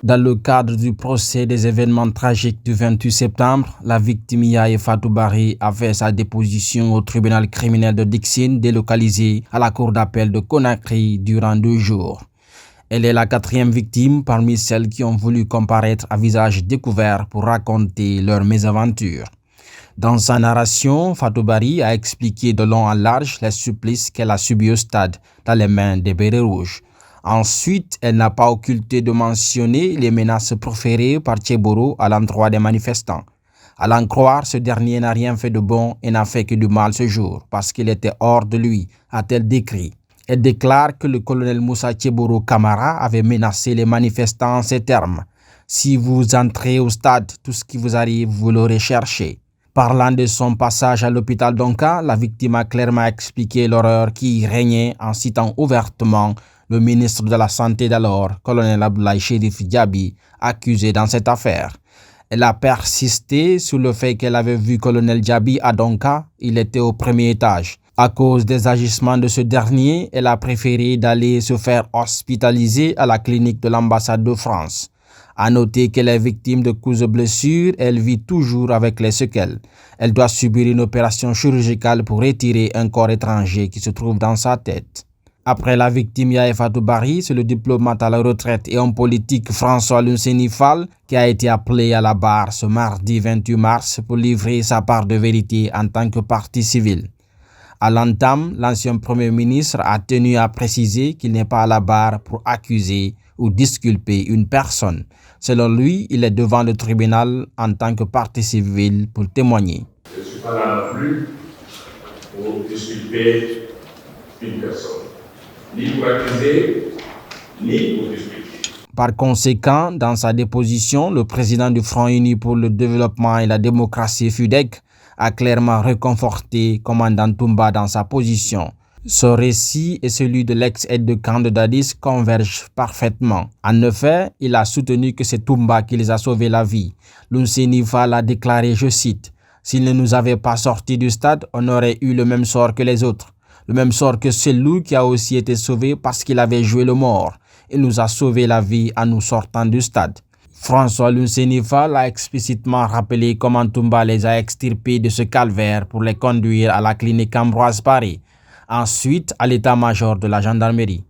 Dans le cadre du procès des événements tragiques du 28 septembre, la victime Yaye Fatou Bari a fait sa déposition au tribunal criminel de Dixine, délocalisé à la cour d'appel de Conakry durant 2 jours. Elle est la 4e victime parmi celles qui ont voulu comparaître à visage découvert pour raconter leur mésaventure. Dans sa narration, Fatou Bari a expliqué de long en large les supplices qu'elle a subis au stade dans les mains des bérets rouges. Ensuite, elle n'a pas occulté de mentionner les menaces proférées par Tcheboro à l'endroit des manifestants. À l'en croire, ce dernier n'a rien fait de bon et n'a fait que du mal ce jour parce qu'il était hors de lui, a-t-elle décrit. Elle déclare que le colonel Moussa Tcheboro Camara avait menacé les manifestants en ces termes. « Si vous entrez au stade, tout ce qui vous arrive, vous l'aurez cherché ». Parlant de son passage à l'hôpital Donka, la victime a clairement expliqué l'horreur qui y régnait en citant ouvertement le ministre de la Santé d'alors, colonel Abdoulaye Chérif Diaby, accusé dans cette affaire. Elle a persisté sur le fait qu'elle avait vu colonel Diaby à Donka, il était au 1er étage. À cause des agissements de ce dernier, elle a préféré d'aller se faire hospitaliser à la clinique de l'ambassade de France. À noter qu'elle est victime de coups de blessures, elle vit toujours avec les séquelles. Elle doit subir une opération chirurgicale pour retirer un corps étranger qui se trouve dans sa tête. Après la victime Yaye Fatou Bari, c'est le diplomate à la retraite et homme politique François Lunseni Fall qui a été appelé à la barre ce mardi 28 mars pour livrer sa part de vérité en tant que partie civile. À l'entame, l'ancien Premier ministre a tenu à préciser qu'il n'est pas à la barre pour accuser ou disculper une personne. Selon lui, il est devant le tribunal en tant que partie civile pour témoigner. Je ne suis pas là non plus pour disculper une personne, ni pour accuser, ni pour disculper. Par conséquent, dans sa déposition, le président du Front Uni pour le développement et la démocratie FUDEC a clairement réconforté commandant Toumba dans sa position. Ce récit et celui de l'ex-aide de camp de Dadis convergent parfaitement. En effet, il a soutenu que c'est Toumba qui les a sauvé la vie. Lunseni Fall a déclaré, je cite, « S'il ne nous avait pas sortis du stade, on aurait eu le même sort que les autres. Le même sort que celui qui a aussi été sauvé parce qu'il avait joué le mort. Il nous a sauvé la vie en nous sortant du stade. » François Lunseni Fall a explicitement rappelé comment Toumba les a extirpés de ce calvaire pour les conduire à la clinique Ambroise Paré, ensuite à l'état-major de la gendarmerie.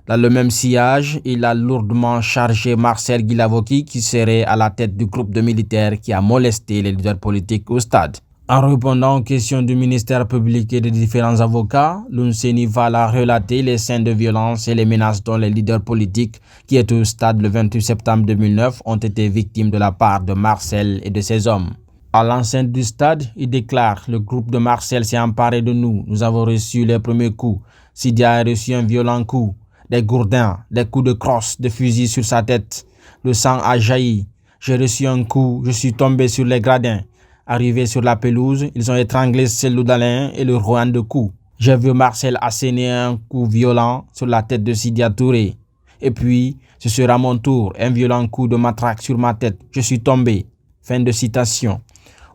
Dans le même sillage, il a lourdement chargé Marcel Guilavoki qui serait à la tête du groupe de militaires qui a molesté les leaders politiques au stade. En répondant aux questions du ministère public et des différents avocats, Lunseni Fall a relaté les scènes de violence et les menaces dont les leaders politiques qui étaient au stade le 28 septembre 2009 ont été victimes de la part de Marcel et de ses hommes. À l'enceinte du stade, il déclare « Le groupe de Marcel s'est emparé de nous. Nous avons reçu les premiers coups. Sidia a reçu un violent coup. Des gourdins, des coups de crosse, de fusil sur sa tête. Le sang a jailli. J'ai reçu un coup. Je suis tombé sur les gradins. Arrivés sur la pelouse, ils ont étranglé Cellou Dalein et le Rohan de coups. J'ai vu Marcel asséner un coup violent sur la tête de Sidia Touré. Et puis, ce sera mon tour. Un violent coup de matraque sur ma tête. Je suis tombé. » Fin de citation.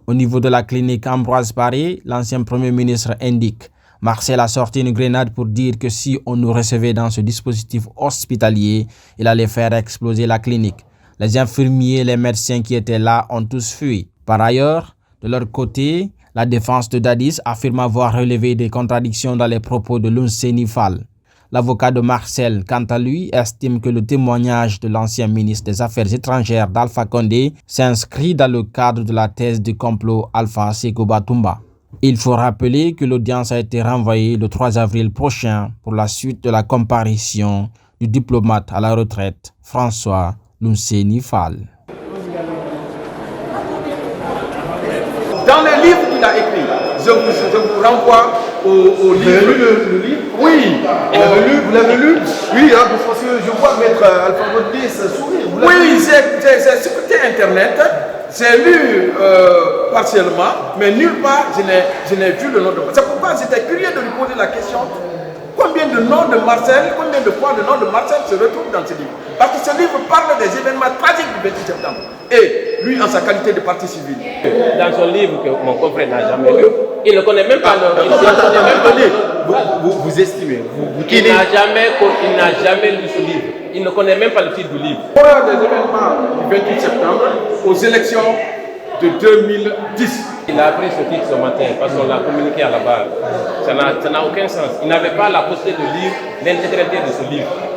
Au niveau de la clinique Ambroise Paré, l'ancien Premier ministre indique « Marcel a sorti une grenade pour dire que si on nous recevait dans ce dispositif hospitalier, il allait faire exploser la clinique. Les infirmiers et les médecins qui étaient là ont tous fui. » Par ailleurs, de leur côté, la défense de Dadis affirme avoir relevé des contradictions dans les propos de Lunseni Fall. L'avocat de Marcel, quant à lui, estime que le témoignage de l'ancien ministre des Affaires étrangères d'Alpha Condé s'inscrit dans le cadre de la thèse du complot Alpha Sékouba Toumba. Il faut rappeler que l'audience a été renvoyée le 3 avril prochain pour la suite de la comparution du diplomate à la retraite François Lunseni Fall. Dans les livres qu'il a écrits, je vous renvoie au livre. Vous avez lu le livre? Oui. Vous l'avez lu? Oui, hein, parce que je vois Maître Alpha Condé sourire. Oui, c'est écouté Internet. J'ai lu partiellement, mais nulle part je n'ai vu le nom de. C'est pourquoi j'étais curieux de lui poser la question. Combien de noms de Marcel, combien de fois le nom de Marcel se retrouve dans ce livre? Parce que ce livre parle des événements tragiques du 28 septembre. Et lui, en sa qualité de partie civile. Dans son livre que mon confrère n'a jamais lu, il ne connaît même pas Vous estimez il n'a jamais lu ce livre. Il ne connaît même pas le titre du livre. L'horreur des événements du 28 septembre aux élections de 2010. Il a appris ce titre ce matin parce qu'on l'a communiqué à la base. Ça n'a aucun sens. Il n'avait pas la possibilité de lire l'intégralité de ce livre.